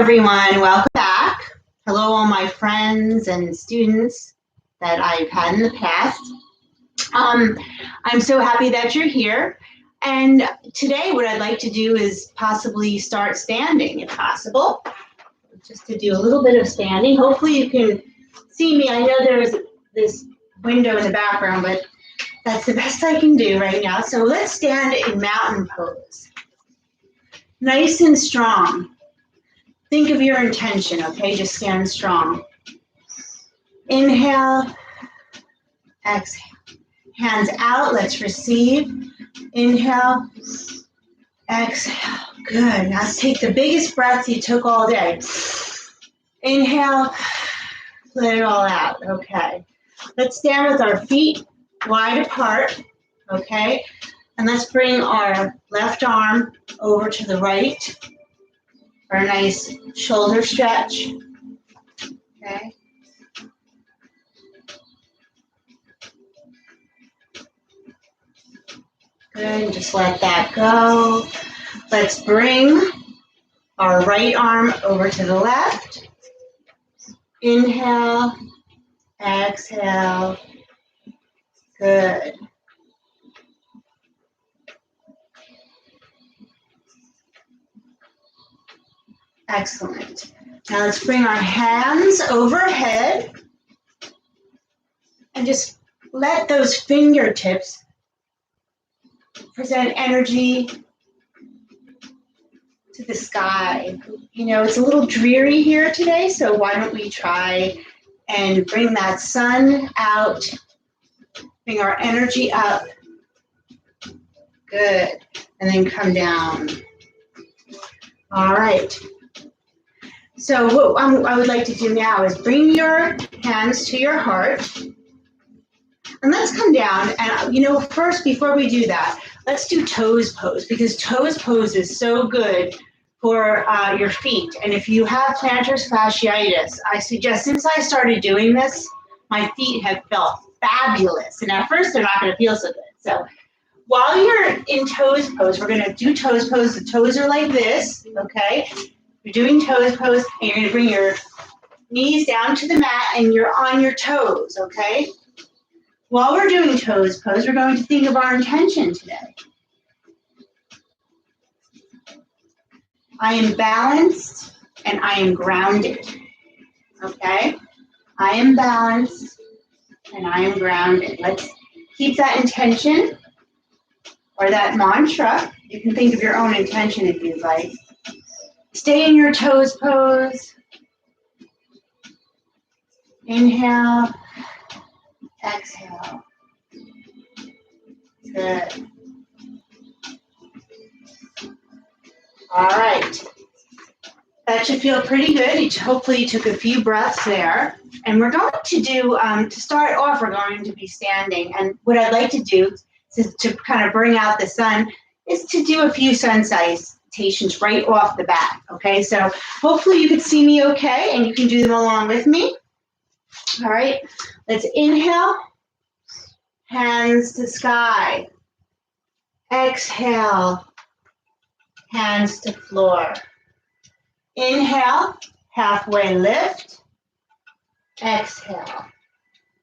everyone, welcome back. Hello all my friends and students that I've had in the past. I'm so happy that you're here. And today what I'd like to do is possibly start standing if possible. Just to do a little bit of standing. Hopefully you can see me. I know there's this window in the background, but that's the best I can do right now. So let's stand in mountain pose. Nice and strong. Think of your intention, okay? Just stand strong. Inhale, exhale. Hands out, let's receive. Inhale, exhale. Good. Now let's take the biggest breath you took all day. Inhale, let it all out, okay? Let's stand with our feet wide apart, okay? And let's bring our left arm over to the right for a nice shoulder stretch, okay? Good, just let that go. Let's bring our right arm over to the left. Inhale, exhale, good. Excellent. Now let's bring our hands overhead and just let those fingertips present energy to the sky. You know, it's a little dreary here today, so why don't we try and bring that sun out, bring our energy up. Good. And then come down. All right. So what I would like to do now is bring your hands to your heart. And let's come down. And, you know, first, before we do that, let's do toes pose, because toes pose is so good for your feet. And if you have plantar fasciitis, I suggest, since I started doing this, my feet have felt fabulous. And at first, they're not going to feel so good. So while you're in toes pose, we're going to do toes pose. The toes are like this, okay? You're doing toes pose, and you're going to bring your knees down to the mat, and you're on your toes, okay? While we're doing toes pose, we're going to think of our intention today. I am balanced, and I am grounded, okay? I am balanced, and I am grounded. Let's keep that intention, or that mantra. You can think of your own intention if you'd like. Stay in your toes pose. Inhale, exhale. Good. All right. That should feel pretty good. Hopefully you took a few breaths there. And we're going to do, to start off, we're going to be standing. And what I'd like to do to kind of bring out the sun is to do a few sun salutations right off the bat, okay? So hopefully you can see me okay, and you can do them along with me. All right, let's inhale, hands to sky. Exhale, hands to floor. Inhale, halfway lift. Exhale,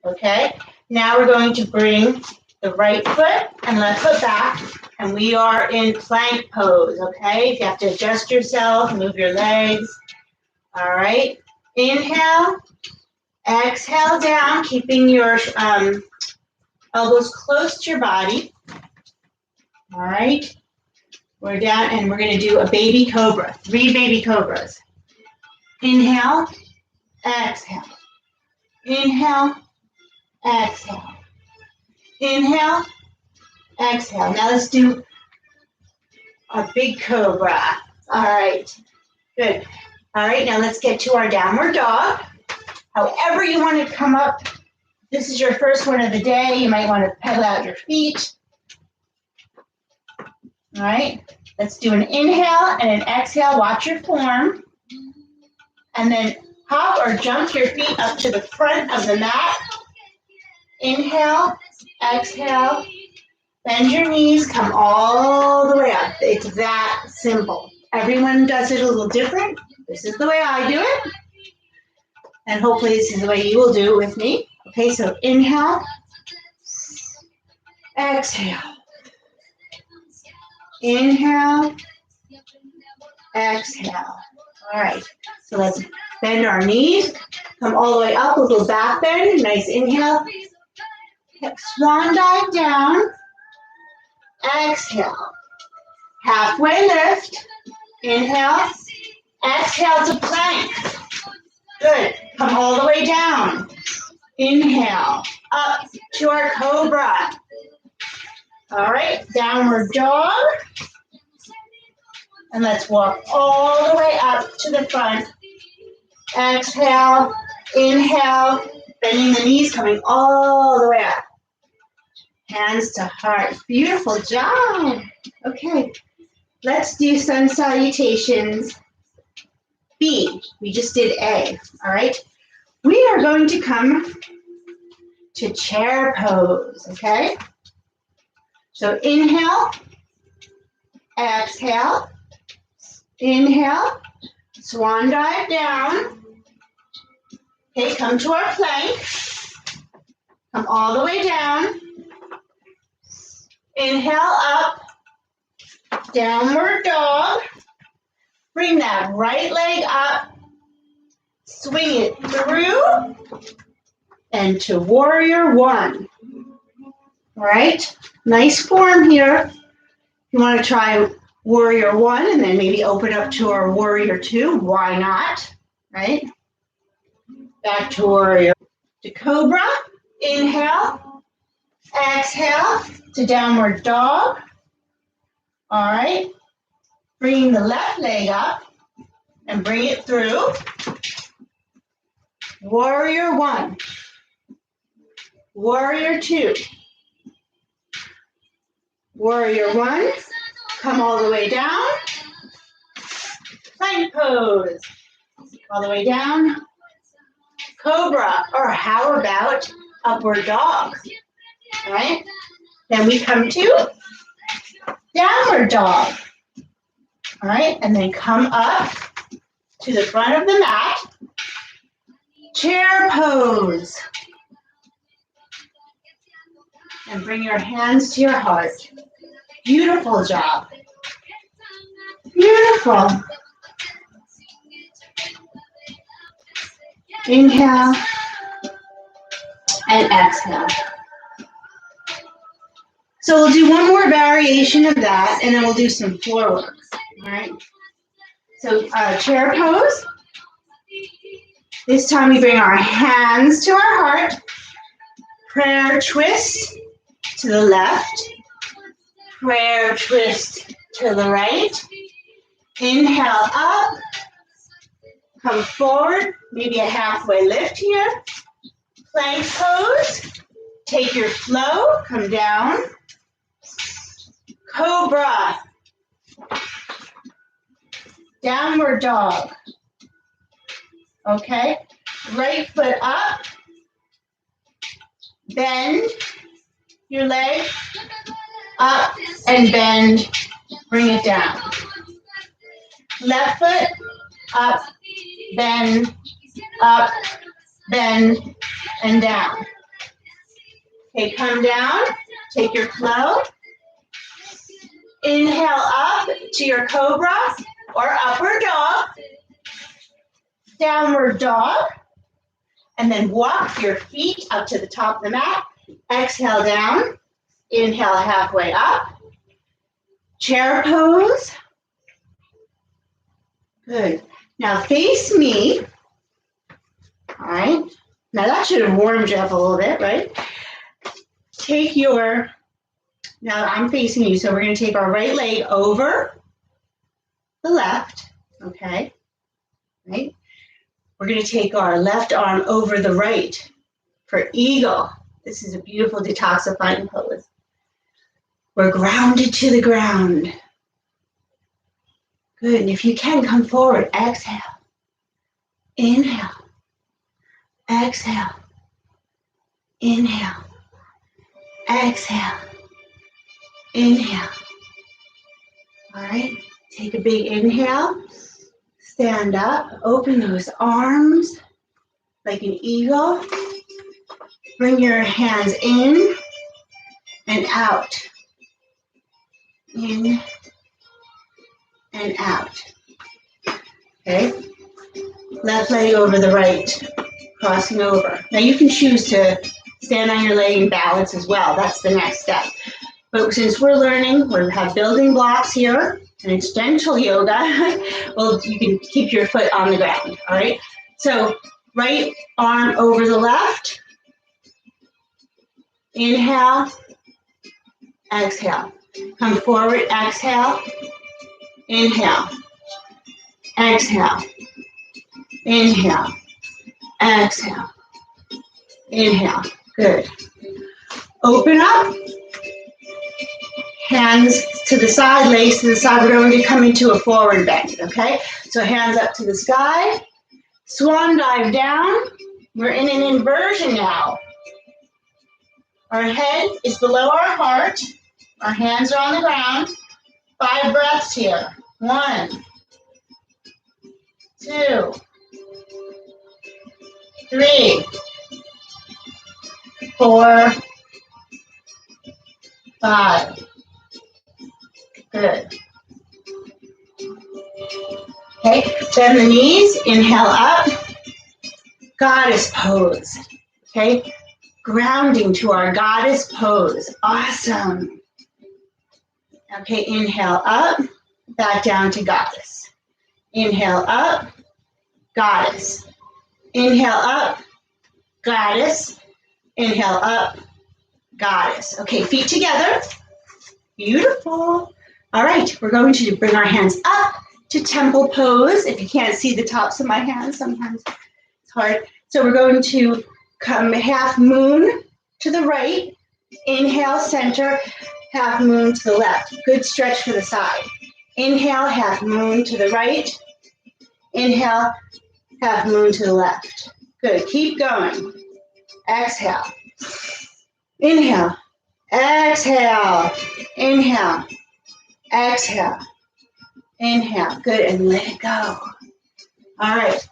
okay? Now we're going to bring the right foot and left foot back, and we are in plank pose, okay? If you have to adjust yourself, move your legs. All right, inhale, exhale down, keeping your elbows close to your body. All right, we're down, and we're gonna do a baby cobra, 3 baby cobras. Inhale, exhale, inhale, exhale. Inhale, exhale. Now let's do a big cobra. All right, good. All right, now let's get to our downward dog. However you want to come up, this is your first one of the day. You might want to pedal out your feet. All right, let's do an inhale and an exhale. Watch your form. And then hop or jump your feet up to the front of the mat. Inhale, exhale, bend your knees, come all the way up. It's that simple. Everyone does it a little different, This is the way I do it. And hopefully this is the way you will do it with me. Okay, so inhale, exhale. Inhale, exhale. All right, so let's bend our knees. Come all the way up, a little back bend. Nice inhale. Swan dive down. Exhale. Halfway lift. Inhale. Exhale to plank. Good. Come all the way down. Inhale. Up to our cobra. All right. Downward dog. And let's walk all the way up to the front. Exhale. Inhale. Bending the knees, coming all the way up. Hands to heart. Beautiful job. Okay. Let's do sun salutations. B. We just did A. All right. We are going to come to chair pose. Okay. So inhale. Exhale. Inhale. Swan dive down. Okay. Come to our plank. Come all the way down. Inhale up. Downward dog. Bring that right leg up. Swing it through. And to warrior one. All right. Nice form here. You want to try warrior one and then maybe open up to our warrior two. Why not? Right? Back to warrior. To cobra. Inhale. Exhale to downward dog. All right. Bring the left leg up and bring it through. Warrior one. Warrior two. Warrior one. Come all the way down. Plank pose. All the way down. Cobra, or how about upward dog? All right. Then we come to downward dog. All right. And then come up to the front of the mat. Chair pose. And bring your hands to your heart. Beautiful job. Beautiful. Inhale and exhale. So we'll do one more variation of that, and then we'll do some floor work. All right. So chair pose. This time we bring our hands to our heart. Prayer twist to the left. Prayer twist to the right. Inhale up. Come forward. Maybe a halfway lift here. Plank pose. Take your flow. Come down. Cobra. Downward dog. Okay. Right foot up. Bend your leg up and bend. Bring it down. Left foot up, bend, up, bend, and down. Okay, come down. Take your flow. Inhale up to your cobra or upward dog. Downward dog. And then walk your feet up to the top of the mat. Exhale down. Inhale halfway up. Chair pose. Good. Now face me. All right. Now that should have warmed you up a little bit, right? Take your, now I'm facing you, so we're going to take our right leg over the left. Okay. Right. We're going to take our left arm over the right for eagle. This is a beautiful detoxifying pose. We're grounded to the ground. Good. And if you can, come forward. Exhale. Inhale. Exhale. Inhale. Exhale. Inhale. All right. Take a big inhale. Stand up, open those arms like an eagle. Bring your hands in and out. In and out. Okay? Left leg over the right, crossing over. Now you can choose to stand on your leg and balance as well. That's the next step. But since we're learning, we have building blocks here, and it's gentle yoga, well, you can keep your foot on the ground, all right? So right arm over the left. Inhale, exhale. Come forward, exhale, inhale, exhale, inhale, exhale, inhale. Good. Open up. Hands to the side, legs to the side. We're going to come into a forward bend, okay? So hands up to the sky. Swan dive down. We're in an inversion now. Our head is below our heart. Our hands are on the ground. 5 breaths here. 1, 2, 3, 4, 5. Good. Okay, bend the knees, inhale up. Goddess pose. Okay, grounding to our goddess pose. Awesome. Okay, inhale up, back down to goddess. Inhale up, goddess. Inhale up, goddess. Inhale up, goddess. Okay, feet together. Beautiful. All right, we're going to bring our hands up to temple pose. If you can't see the tops of my hands, sometimes it's hard. So we're going to come half moon to the right. Inhale, center, half moon to the left. Good stretch for the side. Inhale, half moon to the right. Inhale, half moon to the left. Good, keep going. Exhale. Inhale, exhale, inhale, exhale, inhale. Good, and let it go. All right,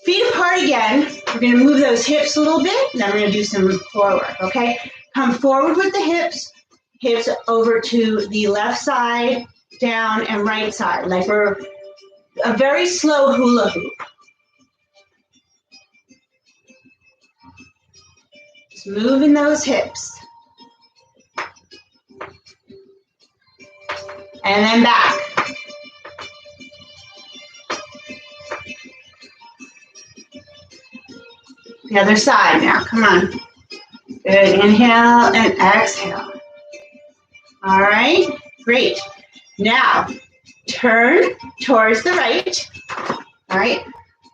feet apart again. We're gonna move those hips a little bit, and then we're gonna do some floor work, okay? Come forward with the hips over to the left side, down, and right side, like we're a very slow hula hoop. Just moving those hips. And then back. The other side now, come on. Good, inhale and exhale. All right, great. Now, turn towards the right. All right,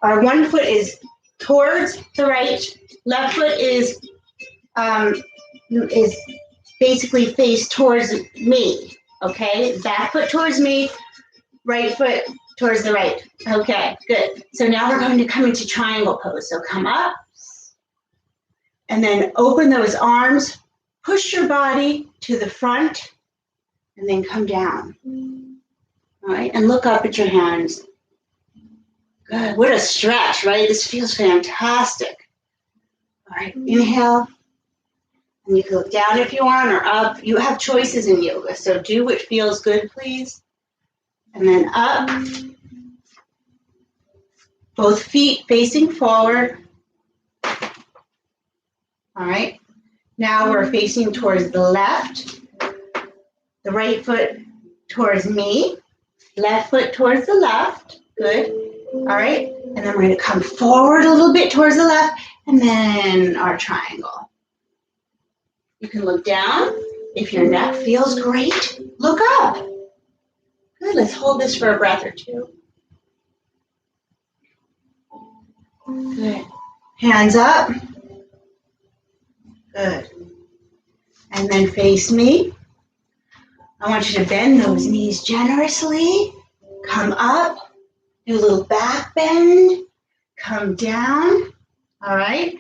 our one foot is towards the right. Left foot is basically face towards me. Okay, back foot towards me, right foot towards the right. Okay, good. So now we're going to come into triangle pose. So come up, and then open those arms, push your body to the front, and then come down. All right, and look up at your hands. Good, what a stretch, right? This feels fantastic. All right, inhale. And you can look down if you want or up. You have choices in yoga, so do what feels good, please. And then up. Both feet facing forward. All right. Now we're facing towards the left. The right foot towards me. Left foot towards the left. Good. All right. And then we're going to come forward a little bit towards the left. And then our triangle. You can look down. If your neck feels great, look up. Good, let's hold this for a breath or two. Good. Hands up. Good. And then face me. I want you to bend those knees generously. Come up. Do a little back bend. Come down. All right.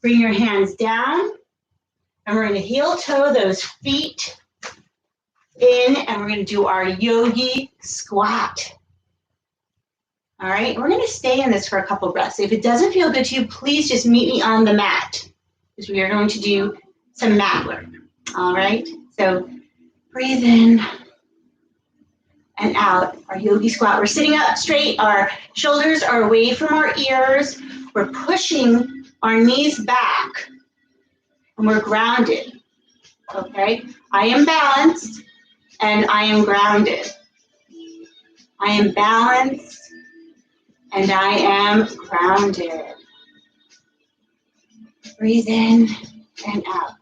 Bring your hands down. And we're going to heel toe those feet in, and we're going to do our yogi squat. All right, we're going to stay in this for a couple breaths. If it doesn't feel good to you, please just meet me on the mat, because we are going to do some mat work. All right, so breathe in and out. Our yogi squat. We're sitting up straight. Our shoulders are away from our ears. We're pushing our knees back, and we're grounded. Okay, I am balanced and I am grounded. I am balanced and I am grounded. Breathe in and out.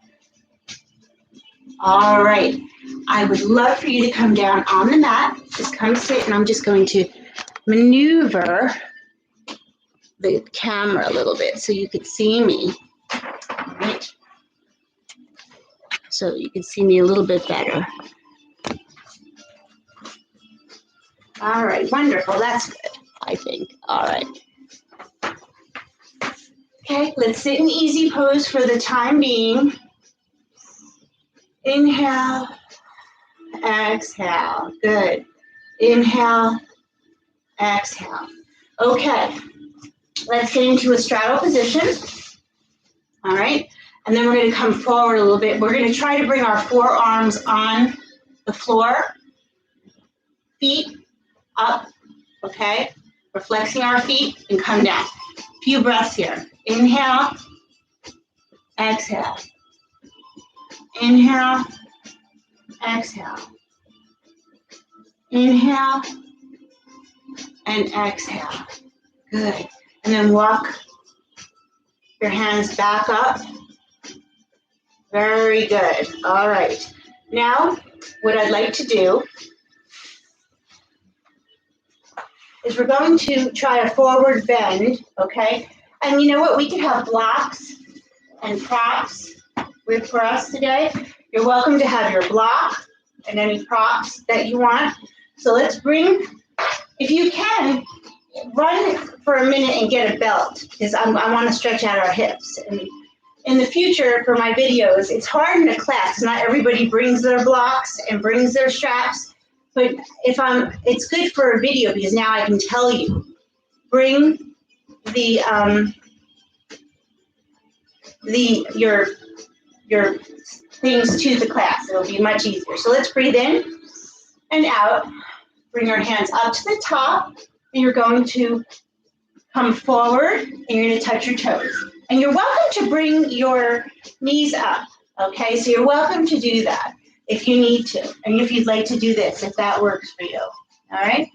All right. I would love for you to come down on the mat. Just come sit, and I'm just going to maneuver the camera a little bit so you could see me. All right. So you can see me a little bit better. All right, wonderful. That's good, I think. All right. Okay, let's sit in easy pose for the time being. Inhale, exhale. Good. Inhale, exhale. Okay, let's get into a straddle position. All right, and then we're going to come forward a little bit. We're going to try to bring our forearms on the floor, feet up, okay? We're flexing our feet and come down. A few breaths here. Inhale, exhale. Inhale, exhale. Inhale, and exhale. Good. And then walk your hands back up. Very good. All right. Now, what I'd like to do is we're going to try a forward bend, okay? And you know what? We can have blocks and props for us today. You're welcome to have your block and any props that you want. So let's bring, if you can, run for a minute and get a belt, because I want to stretch out our hips. And in the future, for my videos, it's hard in a class. Not everybody brings their blocks and brings their straps. But it's good for a video, because now I can tell you, bring your things to the class. It'll be much easier. So let's breathe in and out. Bring your hands up to the top, and you're going to come forward, and you're going to touch your toes. And you're welcome to bring your knees up, okay? So you're welcome to do that if you need to, and if you'd like to do this, if that works for you, all right?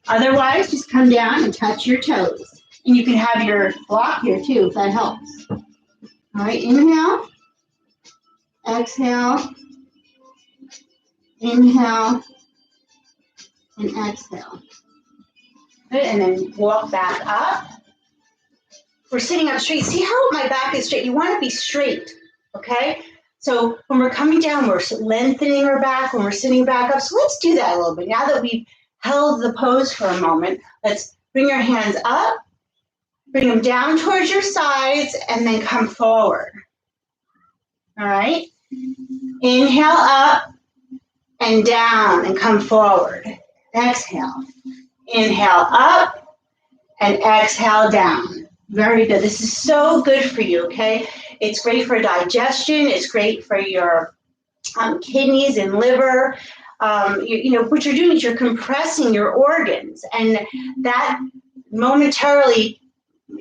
Otherwise, just come down and touch your toes. And you can have your block here too, if that helps. All right, inhale, exhale, inhale, and exhale. Good, and then walk back up. We're sitting up straight. See how my back is straight? You want to be straight, okay? So when we're coming down, we're lengthening our back. When we're sitting back up, so let's do that a little bit. Now that we've held the pose for a moment, let's bring your hands up, bring them down towards your sides, and then come forward. All right? Inhale up and down and come forward. Exhale. Inhale up and exhale down. Very good. This is so good for you, okay? It's great for digestion. It's great for your kidneys and liver. You know, what you're doing is you're compressing your organs, and that momentarily,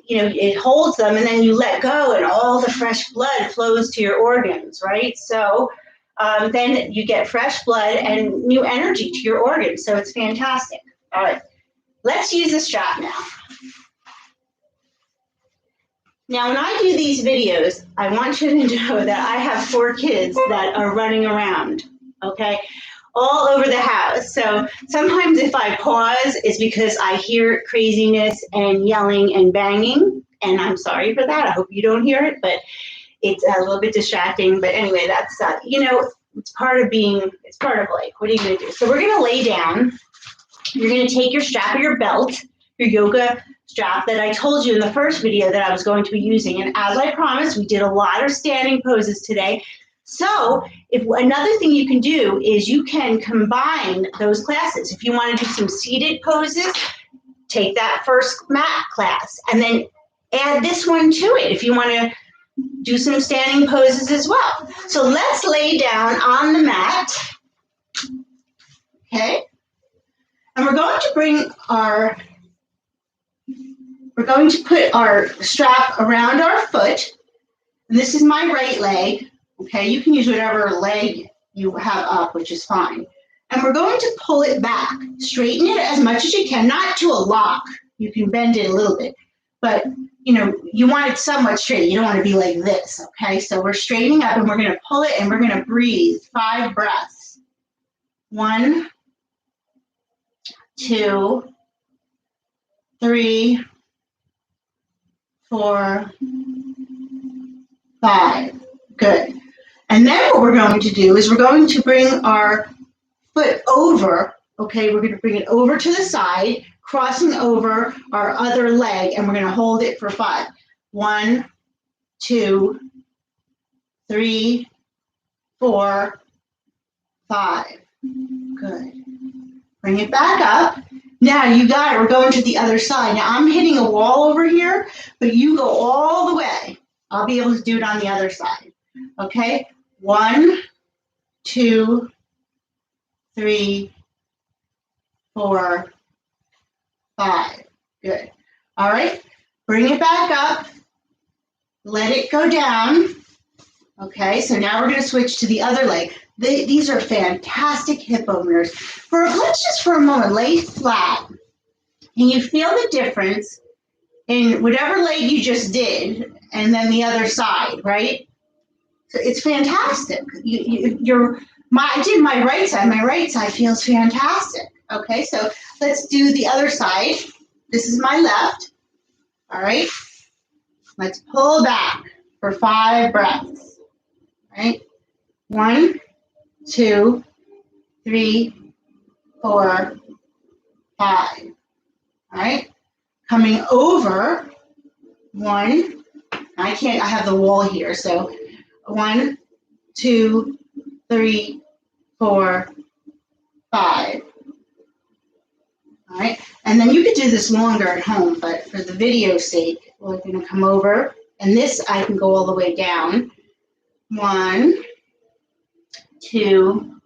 you know, it holds them, and then you let go, and all the fresh blood flows to your organs, right? So then you get fresh blood and new energy to your organs. So it's fantastic. All right, let's use the strap now. Now, when I do these videos, I want you to know that I have 4 kids that are running around, okay, all over the house. So sometimes if I pause, it's because I hear craziness and yelling and banging, and I'm sorry for that. I hope you don't hear it, but it's a little bit distracting. But anyway, that's, you know, it's part of life. What are you going to do? So we're going to lay down. You're going to take your strap or your belt, your yoga strap that I told you in the first video that I was going to be using. And as I promised, we did a lot of standing poses today. So if another thing you can do is you can combine those classes. If you want to do some seated poses, take that first mat class and then add this one to it if you want to do some standing poses as well. So let's lay down on the mat, okay? And we're going to put our strap around our foot. And this is my right leg, okay? You can use whatever leg you have up, which is fine. And we're going to pull it back. Straighten it as much as you can, not to a lock. You can bend it a little bit, but you know, you want it somewhat straight. You don't want to be like this, okay? So we're straightening up and we're going to pull it and we're going to breathe 5 breaths. 1, 2, 3, 4, 5. Good. And then what we're going to do is we're going to bring our foot over, okay? We're going to bring it over to the side, crossing over our other leg, and we're going to hold it for 5. 1, 2, 3, 4, 5. Good. Bring it back up. Now you got it. We're going to the other side. Now I'm hitting a wall over here, but you go all the way. I'll be able to do it on the other side. Okay? 1, 2, 3, 4, 5. Good. All right. Bring it back up. Let it go down. Okay, so now we're going to switch to the other leg. These are fantastic hip openers. Let's just for a moment lay flat. And you feel the difference in whatever leg you just did and then the other side, right? So it's fantastic. I did my right side. My right side feels fantastic. Okay, so let's do the other side. This is my left. All right. Let's pull back for 5 breaths. All right. 1, 2, 3, 4, 5. All right. Coming over. 1. I have the wall here. So 1, 2, 3, 4, 5. All right. And then you could do this longer at home, but for the video's sake, we're going to come over. And this, I can go all the way down. 1, 2,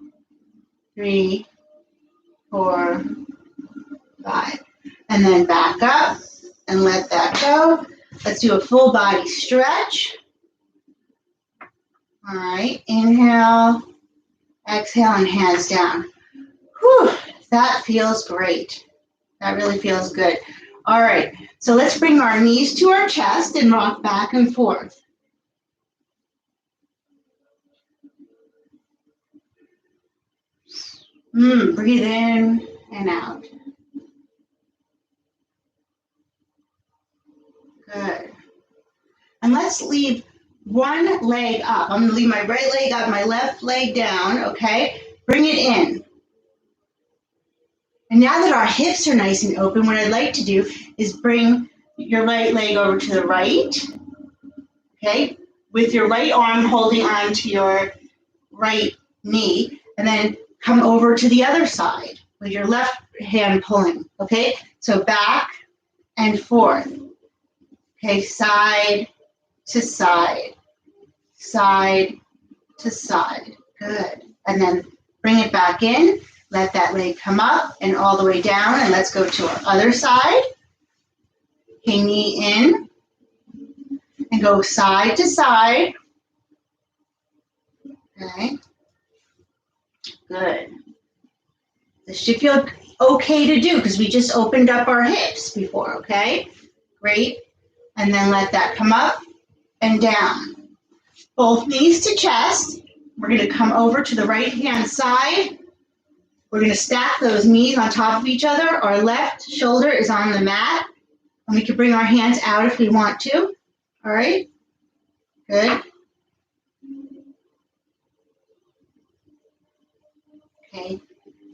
3, 4, 5. And then back up and let that go. Let's do a full body stretch. All right. Inhale, exhale, and hands down. Whew, that feels great. That really feels good. All right. So let's bring our knees to our chest and rock back and forth. Breathe in and out. Good. And let's leave one leg up. I'm going to leave my right leg up, my left leg down, okay? Bring it in. And now that our hips are nice and open, what I'd like to do is bring your right leg over to the right, okay? With your right arm holding on to your right knee, and then come over to the other side with your left hand pulling, okay? So back and forth, okay? Side to side, side to side. Good. And then bring it back in. Let that leg come up and all the way down. And let's go to our other side. Okay, knee in. And go side to side. Okay. Good. This should feel okay to do because we just opened up our hips before, okay? Great. And then let that come up and down. Both knees to chest. We're going to come over to the right hand side. We're going to stack those knees on top of each other. Our left shoulder is on the mat. And we can bring our hands out if we want to. All right? Good. Okay.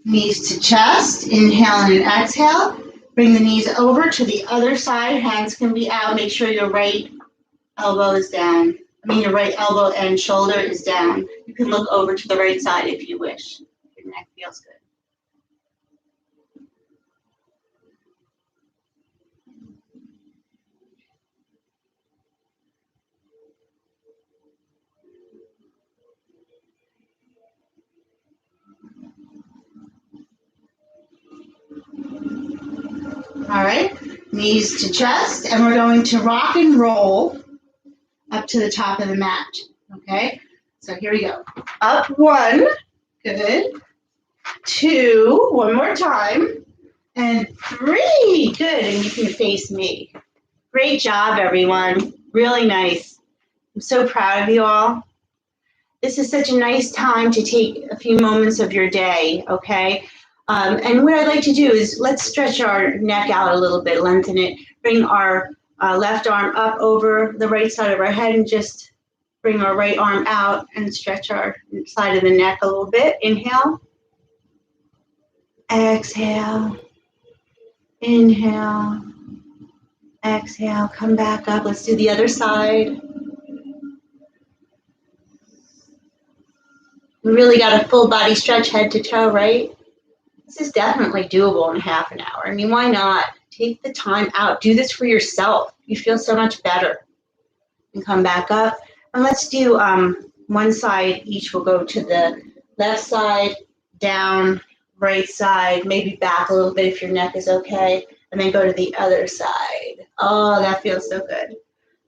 Knees to chest. Inhale and exhale. Bring the knees over to the other side. Hands can be out. Make sure your right elbow is down. Your right elbow and shoulder is down. You can look over to the right side if you wish. Your neck feels good. right, knees to chest, and we're going to rock and roll up to the top of the mat, okay? So here we go. Up 1, good. 2, one more time, and 3, good, and you can face me. Great job, everyone. Really nice. I'm so proud of you all. This is such a nice time to take a few moments of your day, okay? And what I'd like to do is let's stretch our neck out a little bit, lengthen it, bring our left arm up over the right side of our head and just bring our right arm out and stretch our side of the neck a little bit. Inhale. Exhale. Inhale. Exhale. Come back up. Let's do the other side. We really got a full body stretch head to toe, right? This is definitely doable in half an hour. I mean, why not? Take the time out. Do this for yourself. You feel so much better. And come back up. And let's do one side each. We'll go to the left side, down, right side, maybe back a little bit if your neck is okay. And then go to the other side. Oh, that feels so good.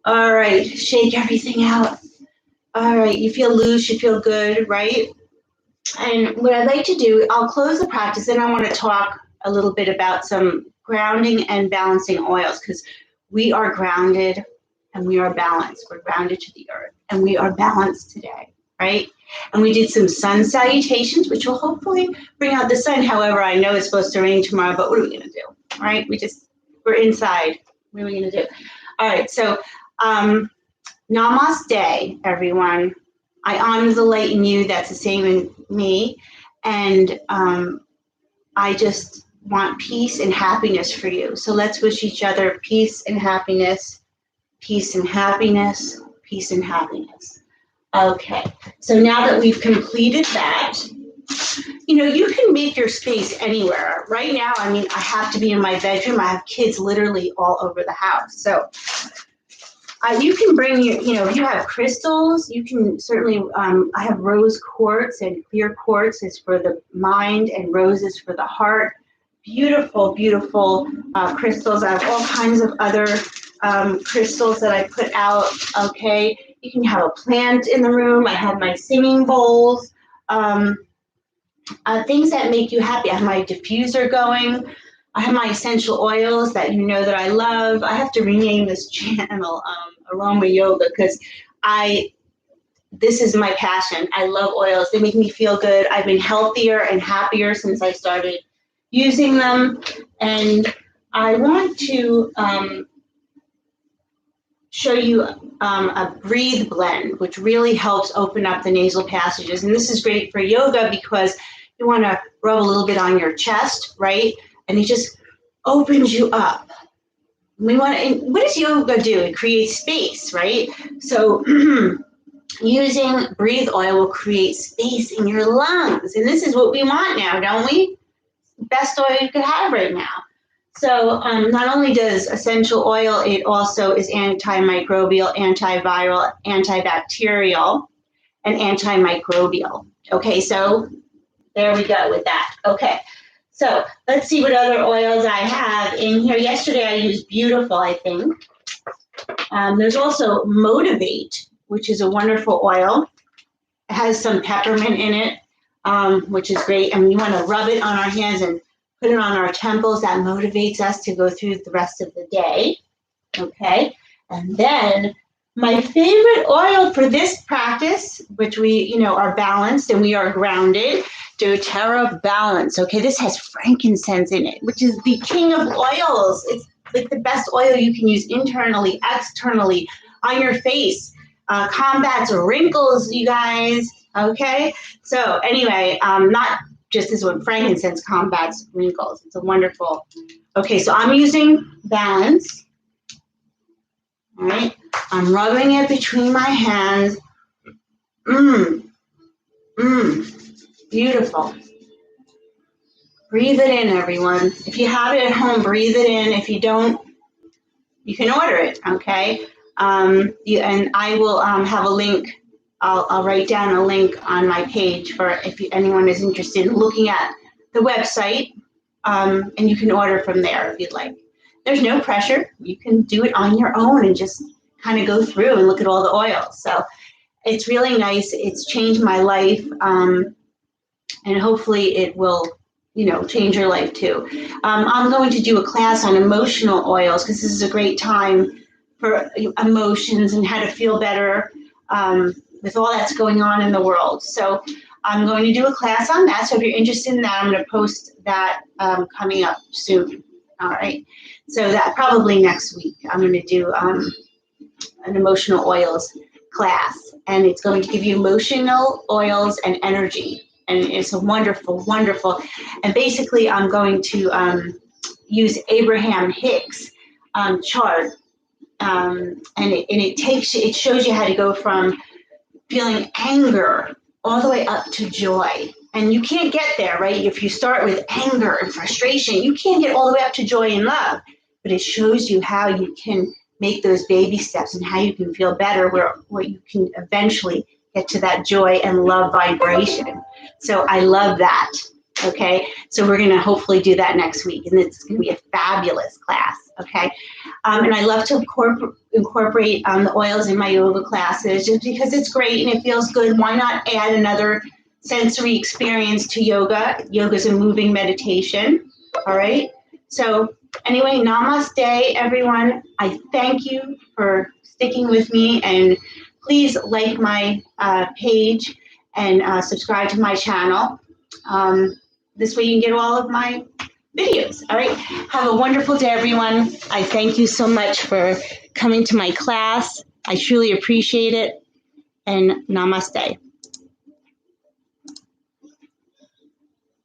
All right, shake everything out. All right, you feel loose, you feel good, right? And what I'd like to do, I'll close the practice, and I want to talk a little bit about some grounding and balancing oils, because we are grounded and we are balanced. We're grounded to the earth, and we are balanced today, right? And we did some sun salutations, which will hopefully bring out the sun. However, I know it's supposed to rain tomorrow, but what are we going to do, right? We're inside. What are we going to do? All right, so namaste, everyone. I honor the light in you that's the same in me. And I just want peace and happiness for you. So let's wish each other peace and happiness, peace and happiness, peace and happiness. Okay, so now that we've completed that, you know, you can make your space anywhere. Right now, I mean, I have to be in my bedroom. I have kids literally all over the house. So you can bring your, you know, if you have crystals, you can certainly, I have rose quartz, and clear quartz is for the mind and rose is for the heart. Beautiful, beautiful crystals. I have all kinds of other crystals that I put out, okay? You can have a plant in the room. I have my singing bowls, things that make you happy. I have my diffuser going. I have my essential oils that you know that I love. I have to rename this channel Aroma Yoga, because this is my passion. I love oils. They make me feel good. I've been healthier and happier since I started using them. And I want to show you a breathe blend, which really helps open up the nasal passages. And this is great for yoga because you want to rub a little bit on your chest, right? And it just opens you up. What does yoga do? It creates space, right? So using breathe oil will create space in your lungs. And this is what we want now, don't we? Best oil you could have right now. So not only does essential oil, it also is antimicrobial, antiviral, antibacterial, and antimicrobial. Okay, so there we go with that. Okay, so let's see what other oils I have in here. Yesterday I used Beautiful, I think. There's also Motivate, which is a wonderful oil. It has some peppermint in it, which is great. And we want to rub it on our hands and put it on our temples. That motivates us to go through the rest of the day. Okay, and then my favorite oil for this practice, which we, you know, are balanced and we are grounded, doTERRA Balance. Okay, this has frankincense in it, which is the king of oils. It's like the best oil you can use internally, externally, on your face. Combats wrinkles, you guys. Okay, so anyway, not just this one, frankincense combats wrinkles. It's a wonderful. Okay, so I'm using Balance. All right, I'm rubbing it between my hands. Beautiful. Breathe it in, everyone. If you have it at home, breathe it in. If you don't, you can order it, okay? And I will have a link. I'll write down a link on my page for if anyone is interested in looking at the website, and you can order from there if you'd like. there's no pressure. You can do it on your own and just kind of go through and look at all the oils. So it's really nice. It's changed my life, and hopefully it will, change your life too. I'm going to do a class on emotional oils because this is a great time for emotions and how to feel better with all that's going on in the world. So I'm going to do a class on that. So if you're interested in that, I'm going to post that coming up soon. All right. So that probably next week, I'm going to do an emotional oils class, and it's going to give you emotional oils and energy. And it's a wonderful, wonderful. And basically, I'm going to use Abraham Hicks chart, and it shows you how to go from feeling anger all the way up to joy. And you can't get there, right? If you start with anger and frustration, you can't get all the way up to joy and love. But it shows you how you can make those baby steps and how you can feel better, where you can eventually get to that joy and love vibration. So I love that. Okay, so we're going to hopefully do that next week, and it's going to be a fabulous class. Okay, and I love to incorporate the oils in my yoga classes just because it's great and it feels good. Why not add another sensory experience to yoga? Yoga is a moving meditation. All right. So anyway, namaste, everyone. I thank you for sticking with me, and please like my page and subscribe to my channel. This way you can get all of my videos. All right. Have a wonderful day, everyone. I thank you so much for coming to my class. I truly appreciate it. And namaste.